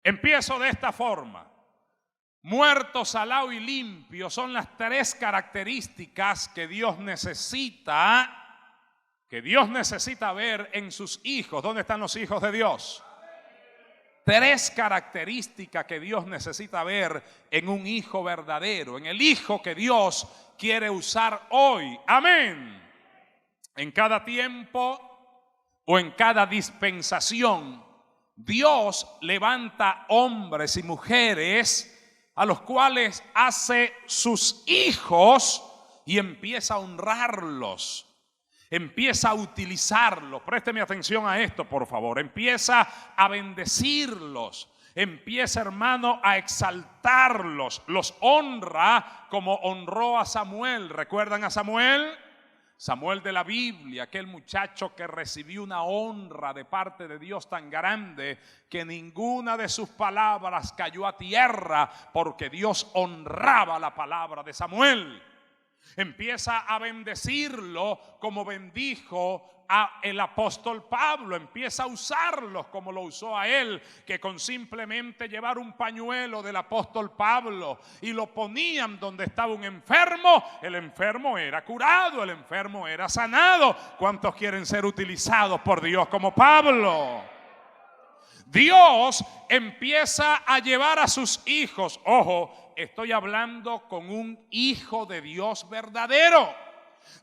Empiezo de esta forma. Muerto, salado y limpio son las tres características que Dios necesita ver en sus hijos. ¿Dónde están los hijos de Dios? Tres características que Dios necesita ver en un hijo verdadero, en el hijo que Dios quiere usar hoy. Amén. En cada tiempo o en cada dispensación, Dios levanta hombres y mujeres a los cuales hace sus hijos y empieza a honrarlos, empieza a utilizarlos. Présteme atención a esto, por favor. Empieza a bendecirlos, empieza, hermano, a exaltarlos, los honra como honró a Samuel. ¿Recuerdan a Samuel? Samuel de la Biblia, aquel muchacho que recibió una honra de parte de Dios tan grande que ninguna de sus palabras cayó a tierra, porque Dios honraba la palabra de Samuel. Empieza a bendecirlo como bendijo a el apóstol Pablo. Empieza a usarlos como lo usó a él, que con simplemente llevar un pañuelo del apóstol Pablo y lo ponían donde estaba un enfermo, el enfermo era curado, el enfermo era sanado. ¿Cuántos quieren ser utilizados por Dios como Pablo? Dios empieza a llevar a sus hijos. Ojo, estoy hablando con un hijo de Dios verdadero.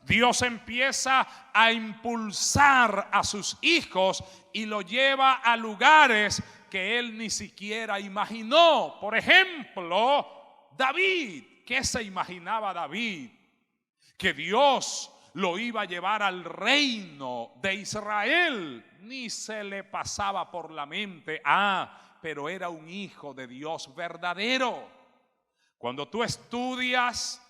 Dios empieza a impulsar a sus hijos y lo lleva a lugares que él ni siquiera imaginó. Por ejemplo, David. ¿Qué se imaginaba David? Que Dios lo iba a llevar al reino de Israel. Ni se le pasaba por la mente. Pero era un hijo de Dios verdadero. Cuando tú estudias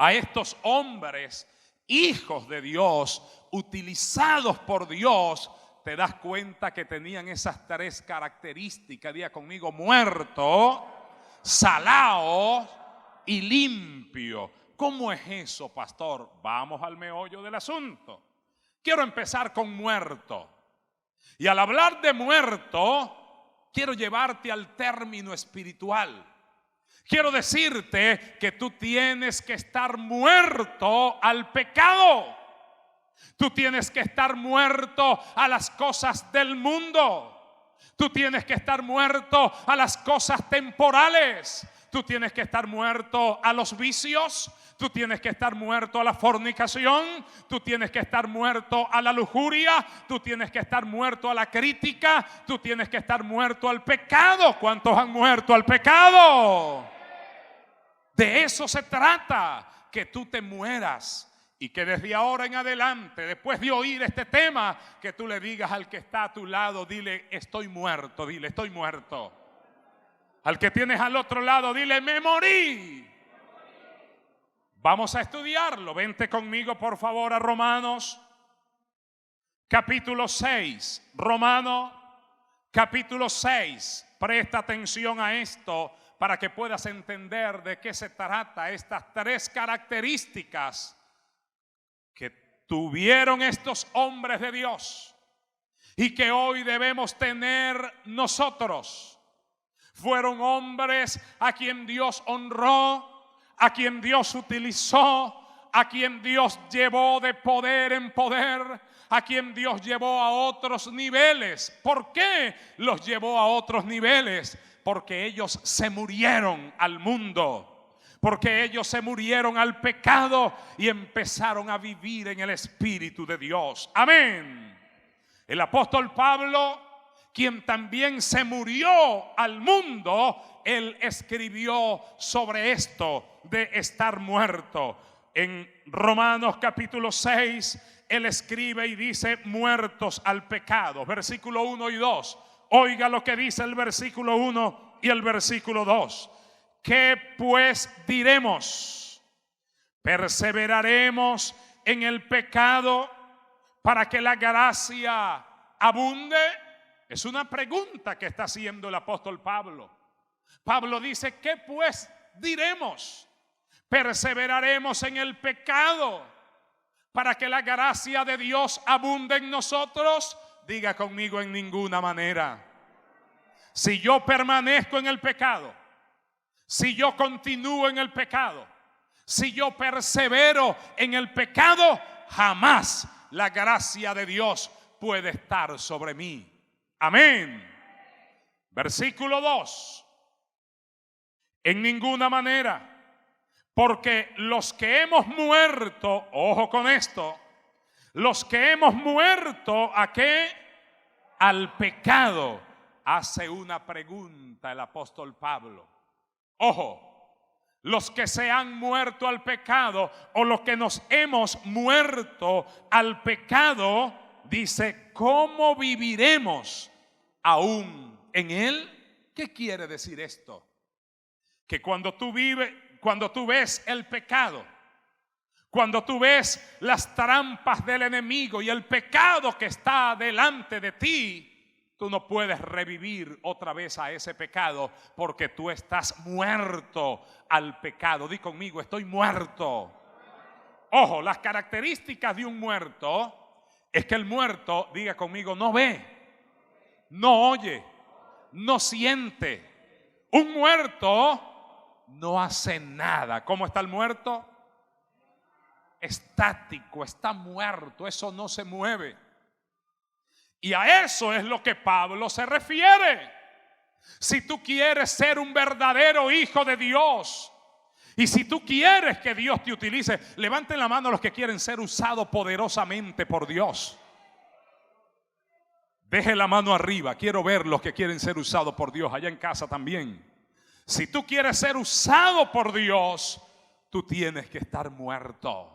a estos hombres, hijos de Dios, utilizados por Dios, te das cuenta que tenían esas tres características. Diga conmigo: muerto, salado y limpio. ¿Cómo es eso, pastor? Vamos al meollo del asunto. Quiero empezar con muerto. Y al hablar de muerto, quiero llevarte al término espiritual. Quiero decirte que tú tienes que estar muerto al pecado. Tú tienes que estar muerto a las cosas del mundo. Tú tienes que estar muerto a las cosas temporales. Tú tienes que estar muerto a los vicios. Tú tienes que estar muerto a la fornicación. Tú tienes que estar muerto a la lujuria. Tú tienes que estar muerto a la crítica. Tú tienes que estar muerto al pecado. ¿Cuántos han muerto al pecado? De eso se trata, que tú te mueras. Y que desde ahora en adelante, después de oír este tema, que tú le digas al que está a tu lado: dile, estoy muerto. Dile, estoy muerto. Al que tienes al otro lado, dile, me morí. Vamos a estudiarlo. Vente conmigo, por favor, a Romanos capítulo 6. Romanos capítulo 6. Presta atención a esto para que puedas entender de qué se trata estas tres características que tuvieron estos hombres de Dios y que hoy debemos tener nosotros. Fueron hombres a quien Dios honró, a quien Dios utilizó, a quien Dios llevó de poder en poder, a quien Dios llevó a otros niveles. ¿Por qué los llevó a otros niveles? Porque ellos se murieron al mundo, porque ellos se murieron al pecado y empezaron a vivir en el Espíritu de Dios. Amén. El apóstol Pablo, quien también se murió al mundo, él escribió sobre esto de estar muerto. En Romanos capítulo 6, él escribe y dice: muertos al pecado. Versículo 1 y 2. Oiga lo que dice el versículo 1 y el versículo 2. ¿Qué pues diremos? ¿Perseveraremos en el pecado para que la gracia abunde? Es una pregunta que está haciendo el apóstol Pablo. Pablo dice, ¿qué pues diremos? ¿Perseveraremos en el pecado para que la gracia de Dios abunde en nosotros? Diga conmigo, en ninguna manera. Si yo permanezco en el pecado, si yo continúo en el pecado, si yo persevero en el pecado, jamás la gracia de Dios puede estar sobre mí. Amén. Versículo 2. En ninguna manera, porque los que hemos muerto, ojo con esto, los que hemos muerto, ¿a qué? Al pecado. Hace una pregunta el apóstol Pablo. Ojo, los que se han muerto al pecado o los que nos hemos muerto al pecado, dice, ¿cómo viviremos aún en él? ¿Qué quiere decir esto? Que cuando tú ves el pecado, cuando tú ves las trampas del enemigo y el pecado que está delante de ti, tú no puedes revivir otra vez a ese pecado porque tú estás muerto al pecado. Di conmigo, estoy muerto. Ojo, las características de un muerto es que el muerto, diga conmigo, no ve, no oye, no siente. Un muerto no hace nada. ¿Cómo está el muerto? Estático, está muerto, eso no se mueve. Y a eso es lo que Pablo se refiere. Si tú quieres ser un verdadero hijo de Dios, y si tú quieres que Dios te utilice, levanten la mano los que quieren ser usados poderosamente por Dios. Deje la mano arriba, quiero ver los que quieren ser usados por Dios, allá en casa también. Si tú quieres ser usado por Dios, tú tienes que estar muerto.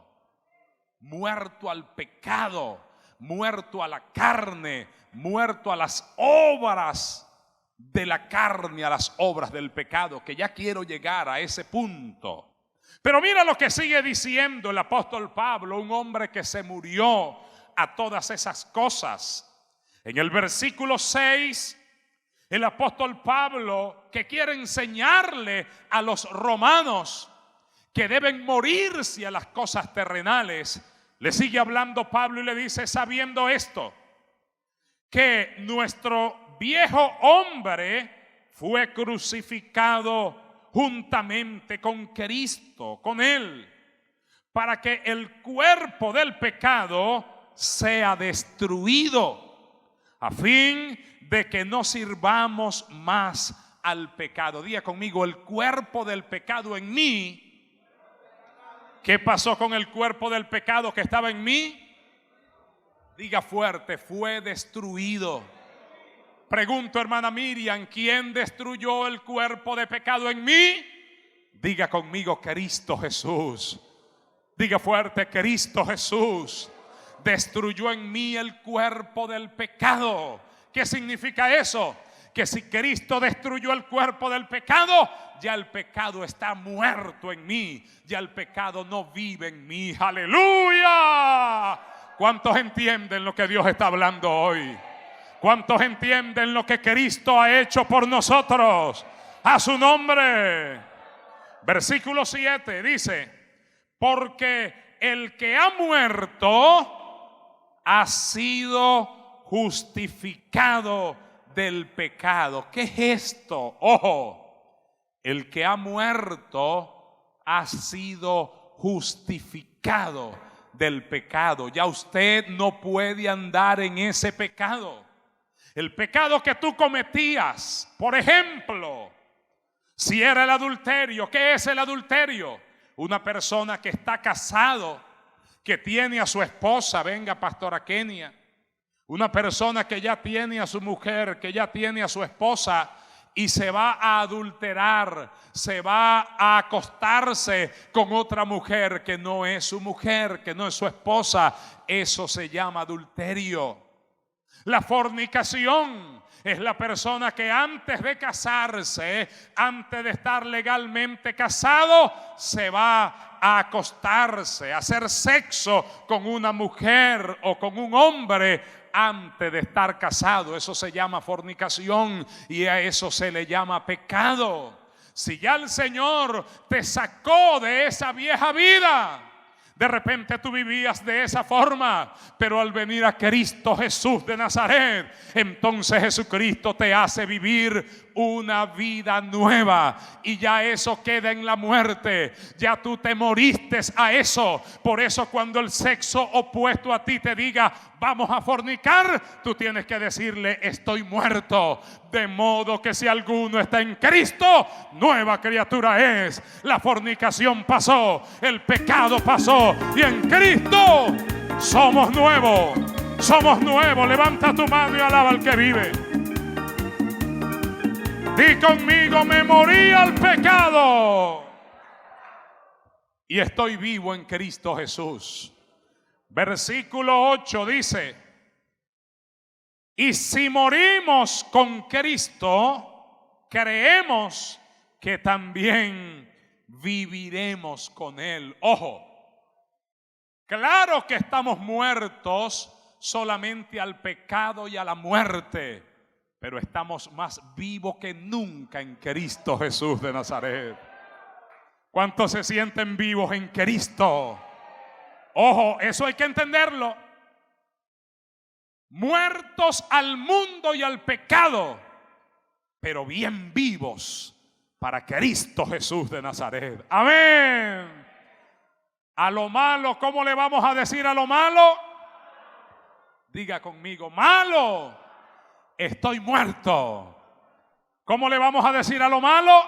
Muerto al pecado, muerto a la carne, muerto a las obras de la carne, a las obras del pecado, que ya quiero llegar a ese punto. Pero mira lo que sigue diciendo el apóstol Pablo, un hombre que se murió a todas esas cosas. En el versículo 6, el apóstol Pablo, que quiere enseñarle a los romanos que deben morirse a las cosas terrenales, le sigue hablando Pablo y le dice, sabiendo esto, que nuestro viejo hombre fue crucificado juntamente con Cristo, con Él, para que el cuerpo del pecado sea destruido, a fin de que no sirvamos más al pecado. Diga conmigo, el cuerpo del pecado en mí. ¿Qué pasó con el cuerpo del pecado que estaba en mí? Diga fuerte, fue destruido. Pregunto, hermana Miriam, ¿quién destruyó el cuerpo de pecado en mí? Diga conmigo, Cristo Jesús. Diga fuerte, Cristo Jesús destruyó en mí el cuerpo del pecado. ¿Qué significa eso? Que si Cristo destruyó el cuerpo del pecado, ya el pecado está muerto en mí, ya el pecado no vive en mí. ¡Aleluya! ¿Cuántos entienden lo que Dios está hablando hoy? ¿Cuántos entienden lo que Cristo ha hecho por nosotros? A su nombre. Versículo 7 dice, porque el que ha muerto ha sido justificado del pecado. ¿Qué es esto? Ojo, el que ha muerto ha sido justificado del pecado. Ya usted no puede andar en ese pecado. El pecado que tú cometías, por ejemplo, si era el adulterio. ¿Qué es el adulterio? Una persona que está casado, que tiene a su esposa, venga pastora Kenia, una persona que ya tiene a su mujer, que ya tiene a su esposa y se va a adulterar, se va a acostarse con otra mujer que no es su mujer, que no es su esposa. Eso se llama adulterio. La fornicación es la persona que antes de casarse, antes de estar legalmente casado, se va a acostarse, a hacer sexo con una mujer o con un hombre antes de estar casado. Eso se llama fornicación y a eso se le llama pecado. Si ya el Señor te sacó de esa vieja vida, de repente tú vivías de esa forma, pero al venir a Cristo Jesús de Nazaret, entonces Jesucristo te hace vivir una vida nueva y ya eso queda en la muerte. Ya tú te moriste a eso. Por eso cuando el sexo opuesto a ti te diga vamos a fornicar, tú tienes que decirle estoy muerto. De modo que si alguno está en Cristo, nueva criatura es. La fornicación pasó, el pecado pasó y en Cristo somos nuevos. Somos nuevos. Levanta tu mano y alaba al que vive. Di conmigo, me morí al pecado y estoy vivo en Cristo Jesús. Versículo 8 dice: y si morimos con Cristo, creemos que también viviremos con Él. Ojo, claro que estamos muertos solamente al pecado y a la muerte, pero estamos más vivos que nunca en Cristo Jesús de Nazaret. ¿Cuántos se sienten vivos en Cristo? Ojo, eso hay que entenderlo. Muertos al mundo y al pecado, pero bien vivos para Cristo Jesús de Nazaret. Amén. A lo malo, ¿cómo le vamos a decir a lo malo? Diga conmigo, malo. Estoy muerto. ¿Cómo le vamos a decir a lo malo?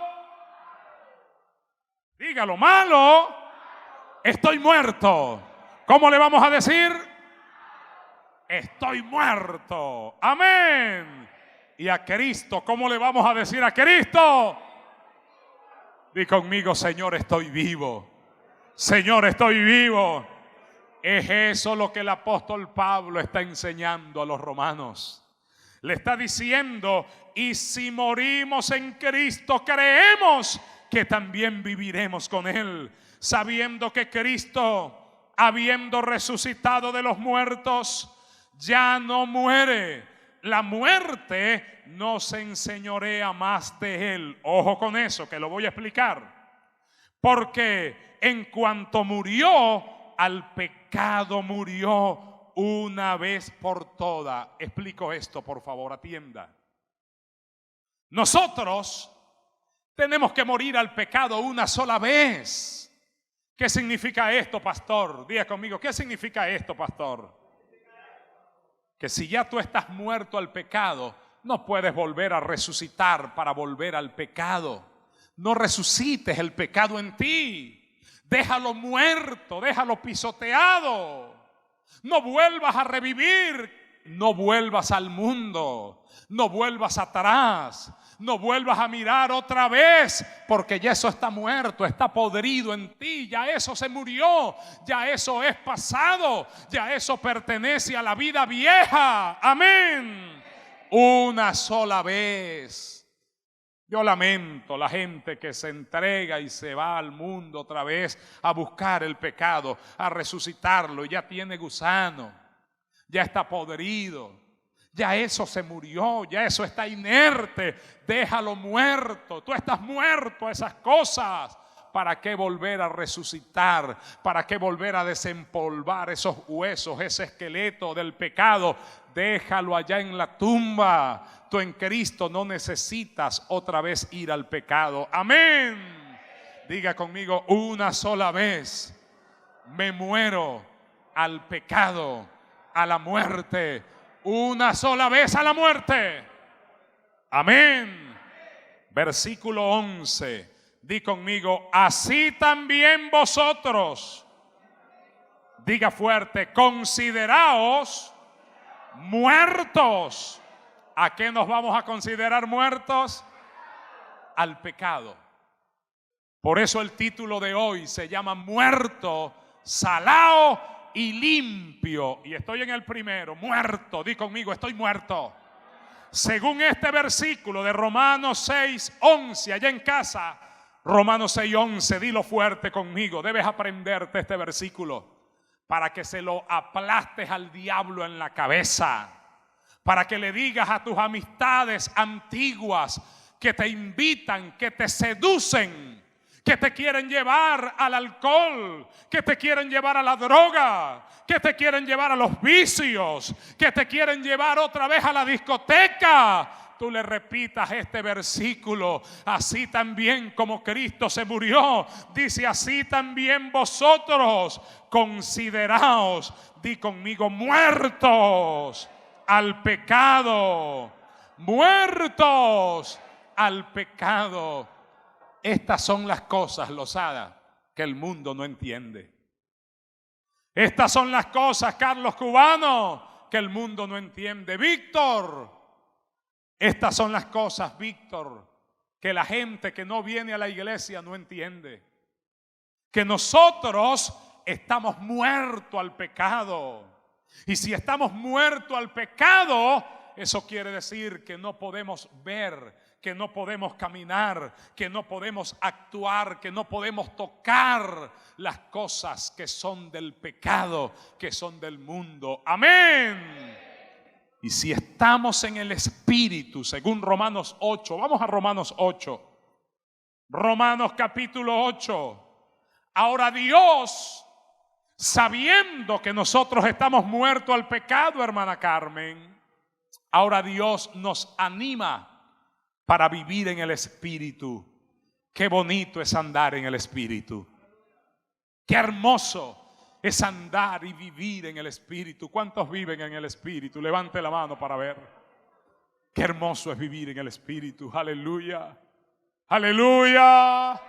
Dígalo, malo. Estoy muerto. ¿Cómo le vamos a decir? Estoy muerto. Amén. Y a Cristo, ¿cómo le vamos a decir a Cristo? Di conmigo, Señor, estoy vivo. Señor, estoy vivo. Es eso lo que el apóstol Pablo está enseñando a los romanos. Le está diciendo, y si morimos en Cristo, creemos que también viviremos con Él, sabiendo que Cristo, habiendo resucitado de los muertos, ya no muere. La muerte no se enseñorea más de Él. Ojo con eso, que lo voy a explicar. Porque en cuanto murió, al pecado murió una vez por todas. Explico esto, por favor, atienda. Nosotros tenemos que morir al pecado una sola vez. ¿Qué significa esto, pastor? Diga conmigo, ¿qué significa esto, pastor? Que si ya tú estás muerto al pecado, no puedes volver a resucitar para volver al pecado. No resucites el pecado en ti. Déjalo muerto, déjalo pisoteado. No vuelvas a revivir, no vuelvas al mundo, no vuelvas atrás, no vuelvas a mirar otra vez, porque ya eso está muerto, está podrido en ti, ya eso se murió, ya eso es pasado, ya eso pertenece a la vida vieja. Amén. Una sola vez. Yo lamento la gente que se entrega y se va al mundo otra vez a buscar el pecado, a resucitarlo, y ya tiene gusano, ya está podrido, ya eso se murió, ya eso está inerte. Déjalo muerto, tú estás muerto a esas cosas. ¿Para qué volver a resucitar? ¿Para qué volver a desempolvar esos huesos, ese esqueleto del pecado? Déjalo allá en la tumba. Tú en Cristo no necesitas otra vez ir al pecado. Amén. Diga conmigo, una sola vez me muero al pecado, a la muerte. Una sola vez a la muerte. Amén. Versículo 11. Di conmigo, así también vosotros, diga fuerte, consideraos muertos. ¿A qué nos vamos a considerar muertos? Al pecado. Por eso el título de hoy se llama Muerto, Salao y Limpio. Y estoy en el primero, muerto. Di conmigo, estoy muerto. Según este versículo de Romanos 6:11, allá en casa, Romanos 6:11, dilo fuerte conmigo. Debes aprenderte este versículo para que se lo aplastes al diablo en la cabeza, para que le digas a tus amistades antiguas que te invitan, que te seducen, que te quieren llevar al alcohol, que te quieren llevar a la droga, que te quieren llevar a los vicios, que te quieren llevar otra vez a la discoteca. Tú le repitas este versículo: así también como Cristo se murió, dice, así también vosotros consideraos, di conmigo, muertos al pecado, muertos al pecado. Estas son las cosas, Lozada, que el mundo no entiende. Estas son las cosas, Carlos Cubano, que el mundo no entiende. Víctor, estas son las cosas, Víctor, que la gente que no viene a la iglesia no entiende. Que nosotros estamos muertos al pecado. Y si estamos muertos al pecado, eso quiere decir que no podemos ver, que no podemos caminar, que no podemos actuar, que no podemos tocar las cosas que son del pecado, que son del mundo. Amén. Y si estamos en el Espíritu, según Romanos 8, vamos a Romanos 8. Romanos capítulo 8. Ahora Dios, sabiendo que nosotros estamos muertos al pecado, hermana Carmen, ahora Dios nos anima para vivir en el Espíritu. Qué bonito es andar en el Espíritu. Qué hermoso es andar y vivir en el Espíritu. ¿Cuántos viven en el Espíritu? Levante la mano para ver. Qué hermoso es vivir en el Espíritu. Aleluya. Aleluya.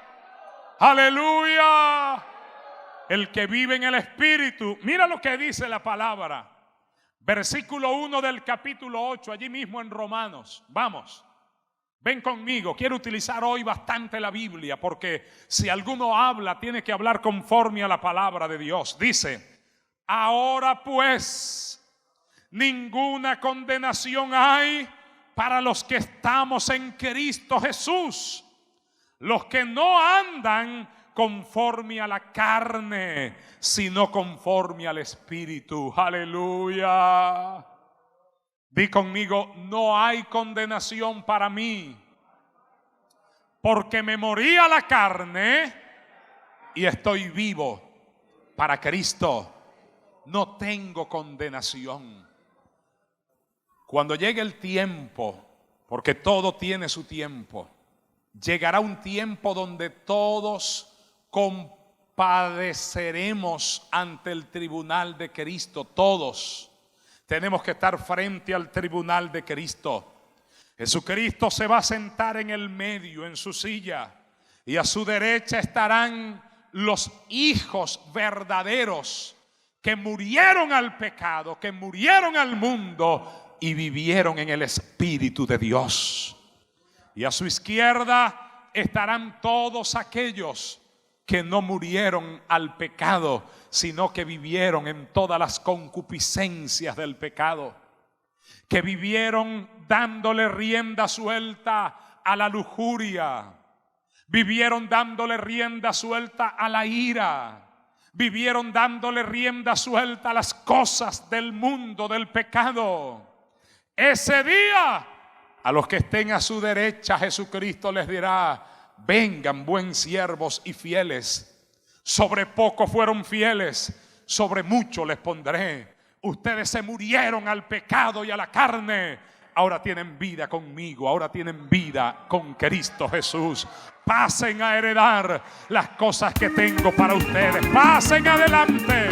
Aleluya. El que vive en el Espíritu, mira lo que dice la palabra. Versículo 1 del capítulo 8, allí mismo en Romanos. Vamos. Ven conmigo, quiero utilizar hoy bastante la Biblia, porque si alguno habla, tiene que hablar conforme a la palabra de Dios. Dice, ahora pues, ninguna condenación hay para los que estamos en Cristo Jesús, los que no andan conforme a la carne, sino conforme al Espíritu. Aleluya. Di conmigo, no hay condenación para mí, porque me morí a la carne y estoy vivo para Cristo. No tengo condenación. Cuando llegue el tiempo, porque todo tiene su tiempo, llegará un tiempo donde todos compadeceremos ante el tribunal de Cristo. Todos tenemos que estar frente al tribunal de Cristo. Jesucristo se va a sentar en el medio, en su silla, y a su derecha estarán los hijos verdaderos que murieron al pecado, que murieron al mundo y vivieron en el Espíritu de Dios. Y a su izquierda estarán todos aquellos que no murieron al pecado, sino que vivieron en todas las concupiscencias del pecado, que vivieron dándole rienda suelta a la lujuria, vivieron dándole rienda suelta a la ira, vivieron dándole rienda suelta a las cosas del mundo, del pecado. Ese día, a los que estén a su derecha, Jesucristo les dirá, vengan, buen siervos y fieles. Sobre poco fueron fieles, sobre mucho les pondré. Ustedes se murieron al pecado y a la carne. Ahora tienen vida conmigo, ahora tienen vida con Cristo Jesús. Pasen a heredar las cosas que tengo para ustedes. Pasen adelante.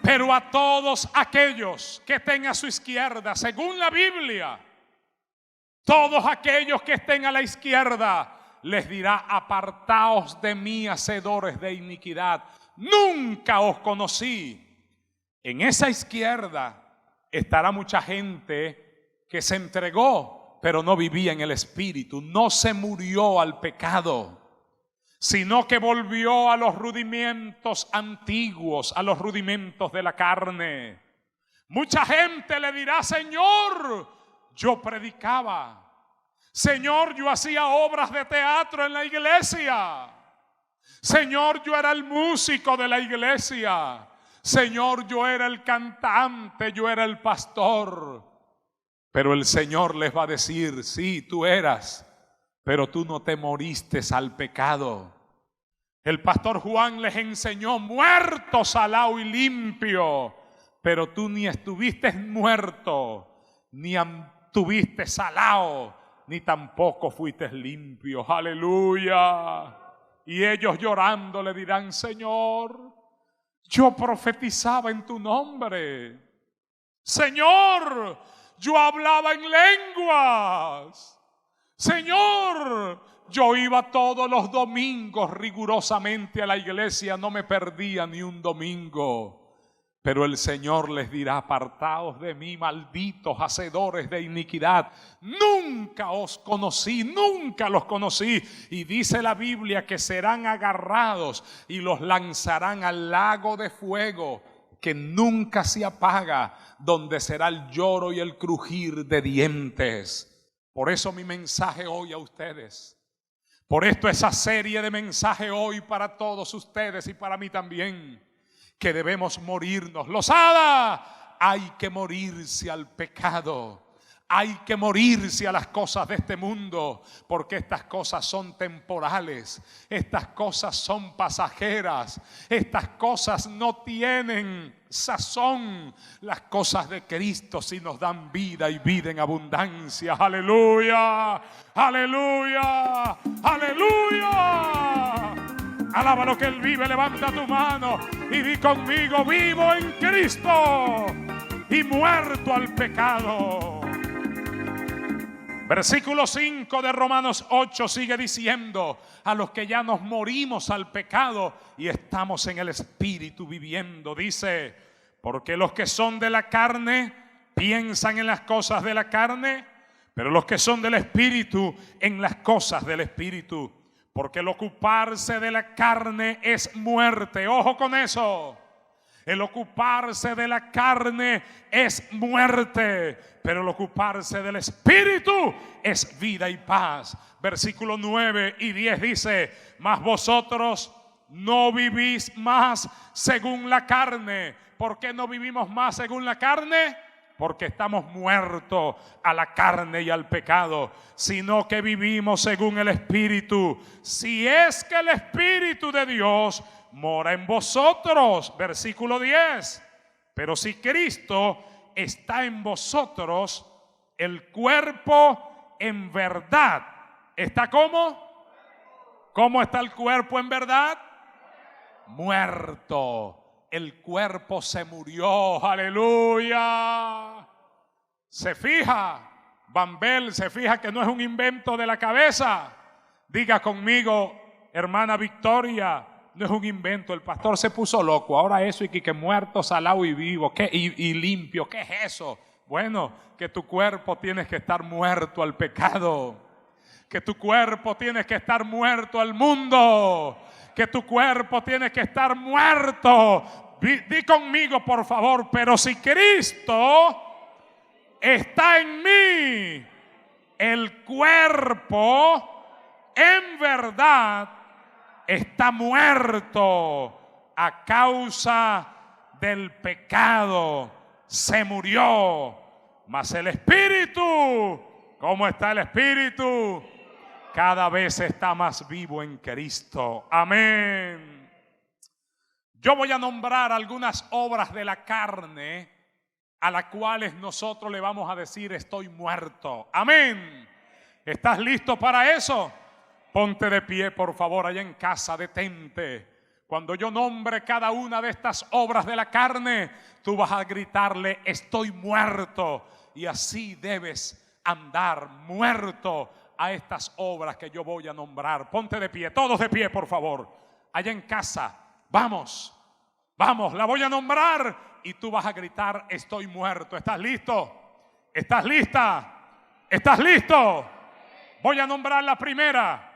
Pero a todos aquellos que estén a su izquierda, según la Biblia, todos aquellos que estén a la izquierda, les dirá, apartaos de mí, hacedores de iniquidad, nunca os conocí. En esa izquierda estará mucha gente que se entregó, pero no vivía en el Espíritu, no se murió al pecado, sino que volvió a los rudimentos antiguos, a los rudimentos de la carne. Mucha gente le dirá, Señor, yo predicaba, Señor, yo hacía obras de teatro en la iglesia. Señor, yo era el músico de la iglesia. Señor, yo era el cantante, yo era el pastor. Pero el Señor les va a decir, sí, tú eras, pero tú no te moriste al pecado. El pastor Juan les enseñó muerto, salado y limpio, pero tú ni estuviste muerto, ni estuviste salado, ni tampoco fuiste limpio. Aleluya. Y ellos llorando le dirán, Señor, yo profetizaba en tu nombre. Señor, yo hablaba en lenguas. Señor, yo iba todos los domingos rigurosamente a la iglesia, no me perdía ni un domingo. Pero el Señor les dirá, apartaos de mí, malditos hacedores de iniquidad. Nunca os conocí, nunca los conocí. Y dice la Biblia que serán agarrados y los lanzarán al lago de fuego, que nunca se apaga, donde será el lloro y el crujir de dientes. Por eso mi mensaje hoy a ustedes. Por esto esa serie de mensajes hoy para todos ustedes y para mí también. Que debemos morirnos. Lozada, hay que morirse al pecado. Hay que morirse a las cosas de este mundo, porque estas cosas son temporales, estas cosas son pasajeras, estas cosas no tienen sazón. Las cosas de Cristo sí nos dan vida y vida en abundancia. Aleluya, aleluya, aleluya. Alaba lo que Él vive, levanta tu mano y di conmigo, vivo en Cristo y muerto al pecado. Versículo 5 de Romanos 8 sigue diciendo, a los que ya nos morimos al pecado y estamos en el Espíritu viviendo. Dice, porque los que son de la carne piensan en las cosas de la carne, pero los que son del Espíritu en las cosas del Espíritu. Porque el ocuparse de la carne es muerte. Ojo con eso. El ocuparse de la carne es muerte, pero el ocuparse del Espíritu es vida y paz. Versículo 9 y 10 dice, mas vosotros no vivís más según la carne. ¿Por qué no vivimos más según la carne? Porque estamos muertos a la carne y al pecado, sino que vivimos según el Espíritu. Si es que el Espíritu de Dios mora en vosotros. Versículo 10. Pero si Cristo está en vosotros, el cuerpo en verdad ¿está cómo? ¿Cómo está el cuerpo en verdad? Muerto. El cuerpo se murió. Aleluya. Se fija, Van Bell se fija que no es un invento de la cabeza. Diga conmigo, hermana Victoria, no es un invento. El pastor se puso loco. Ahora eso y que muerto, salado y vivo y limpio. ¿Qué es eso? Bueno, que tu cuerpo tienes que estar muerto al pecado. Que tu cuerpo tiene que estar muerto al mundo. Que tu cuerpo tiene que estar muerto. Di conmigo, por favor. Pero si Cristo está en mí, el cuerpo en verdad está muerto a causa del pecado. Se murió. Mas el Espíritu, ¿cómo está el Espíritu? Cada vez está más vivo en Cristo. Amén. Yo voy a nombrar algunas obras de la carne a las cuales nosotros le vamos a decir estoy muerto. Amén. ¿Estás listo para eso? Ponte de pie, por favor, allá en casa, detente. Cuando yo nombre cada una de estas obras de la carne, tú vas a gritarle estoy muerto. Y así debes andar muerto a estas obras que yo voy a nombrar. Ponte de pie, todos de pie, por favor. Allá en casa, vamos, vamos, la voy a nombrar y tú vas a gritar estoy muerto. ¿Estás listo? ¿Estás lista? ¿Estás listo? Voy a nombrar la primera.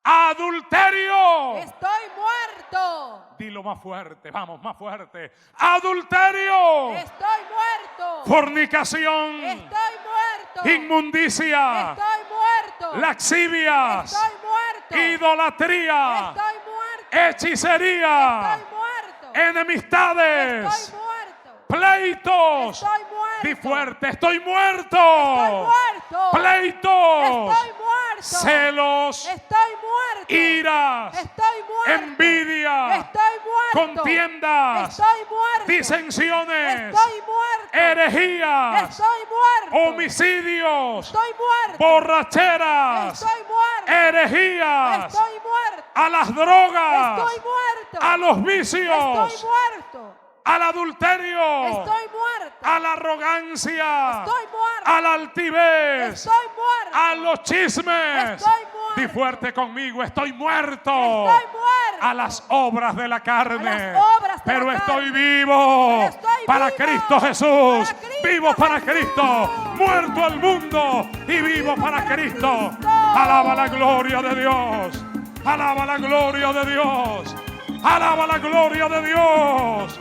Adulterio. Estoy muerto. Dilo más fuerte, vamos, más fuerte. Adulterio. Estoy muerto. Fornicación. Estoy muerto. Inmundicia. Estoy muerto. laxivias, Estoy muerto. idolatría, Estoy muerto. hechicería, Estoy muerto. enemistades, Estoy muerto. pleitos. Estoy muerto. Di fuerte, estoy muerto. Estoy muerto. Pleitos, Estoy muerto. celos, Estoy muerto. iras, Estoy muerto. envidia, Estoy muerto. contiendas, Estoy muerto. disensiones, Estoy muerto. herejías, Estoy muerto. homicidios, Estoy muerto. borracheras, Estoy muerto. herejías, Estoy muerto. a las drogas, Estoy muerto. a los Estoy vicios, muerto. al adulterio, Estoy muerto. a la arrogancia, Estoy muerto. a la altivez, Estoy muerto. a los chismes. Estoy muerto. Di fuerte conmigo, estoy muerto. Estoy muerto. A las obras de la carne. A las obras de Pero la estoy carne. vivo Pero estoy para vivo. Cristo Jesús. Para Cristo Vivo para Jesús. Cristo. Muerto al mundo y vivo para Cristo. Cristo. Alaba la gloria de Dios. Alaba la gloria de Dios. Alaba la gloria de Dios.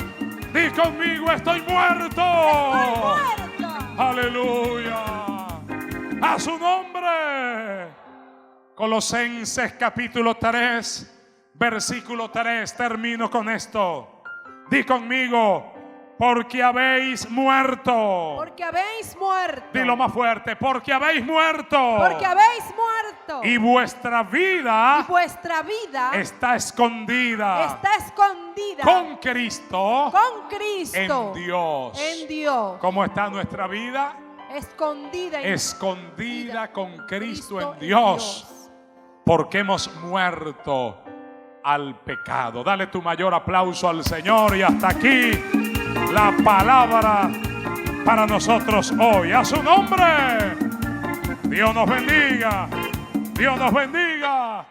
Di conmigo, estoy muerto. Estoy muerto. Aleluya. A su nombre. Colosenses capítulo 3, versículo 3. Termino con esto. Di conmigo, porque habéis muerto. Porque habéis muerto. Dilo más fuerte, porque habéis muerto. Porque habéis muerto. Y vuestra vida Y vuestra vida está escondida está escondida con Cristo con Cristo en Dios. en Dios. ¿Cómo está nuestra vida? Escondida en Escondida con Cristo en Dios. Porque hemos muerto al pecado. Dale tu mayor aplauso al Señor. Y hasta aquí la palabra para nosotros hoy. A su nombre. Dios nos bendiga. Dios nos bendiga.